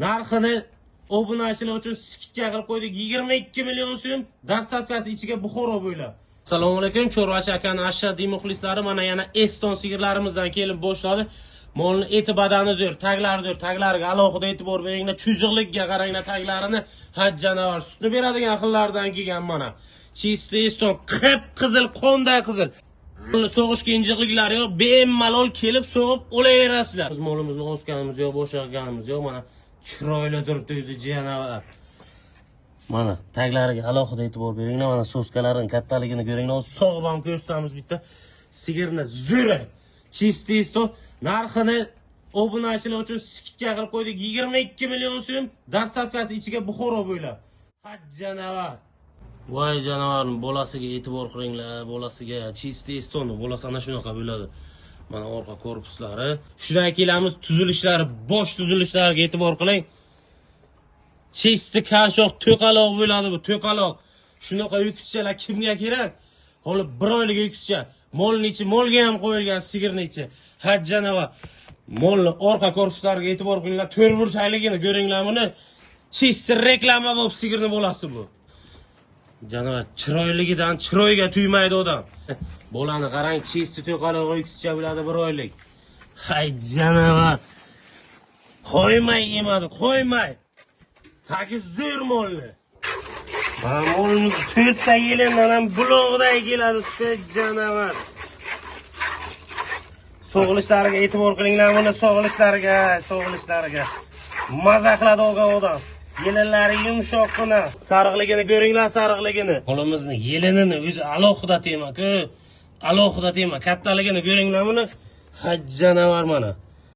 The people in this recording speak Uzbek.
Narxini obunachilar uchun skidga qilib qo'ydik. 22 million so'm. Dastavkasi ichiga Buxoro bo'ylab. Assalomu alaykum, Chorvachi akaning ashaddiy muxlislari. Mana yana Eston sigirlarimizdan kelib boshladi. Molni eti badani zo'r, taglari zo'r, taglariga alohida e'tibor beringlar. Chuzuqlikka qaranglar, taglarini hajjanavar sutni beradigan xillardan kelgan mana. Chiste Eston qip-qizil, qonday qizil. So'g'ishga injiqliklari yo'q, bemalol kelib so'g'ib olaverasizlar. Biz molimizni o'sganimiz yo'q, bo'shaganimiz yo'q, mana chiroyli turibdi o'zi janavar. Mana taglariga alohida e'tibor beringlar, mana so'skalarini kattaligini ko'ringlar. Sog'ib ham ko'rsatamiz bitta sigirni zo'ri. Chiste Eston narxini obunachilar uchun skidga qilib qo'ydik. 22 million so'm. Dastavkasi ichiga Buxoro bo'ylab. Hajjanavar. Voy janavarning bolasiga e'tibor qiling,lar bolasiga. Chiste Estonning bolasi ana shunaqa bo'ladi. Mana orqa korpuslari. Shundan kelamiz tuzilishlari, bosh tuzilishlariga e'tibor qiling. Chiste kanshoq to'qaloq bo'ladi bu, to'qaloq. Shunaqa uyquschalar kimga kerak? Holi 1 oylik uyquscha. Molning ichi, molga ham qo'yilgan sigirning ichi. Hajjanavar. Molning orqa korpuslariga e'tibor qilinglar. 4 burchakligini ko'ringlar buni. Chiste reklama bo'lib sigirni bolasi bu. Janavar chiroyligidan chiroyga tuymaydi odam. Bolani qarang, chiste to'qaloq uyquscha bo'ladi 1 oylik. Hay janavar. Qo'ymay yemadi, qo'ymay. Tagi zo'r molni. Mana molimiz 4 ta yelindan ham buloqday keladi, janavar. So'g'ilishlariga e'tibor qilinglar, buni so'g'ilishlariga. Maza qiladi olgan odam. Yelinlari yumshoqqina. Sariqligini ko'ringlar, sariqligini. Molimizni yelinini o'zi alohida tema-ku. Alohida tema. Kattaligini ko'ringlar buni. Hajjanavar mana.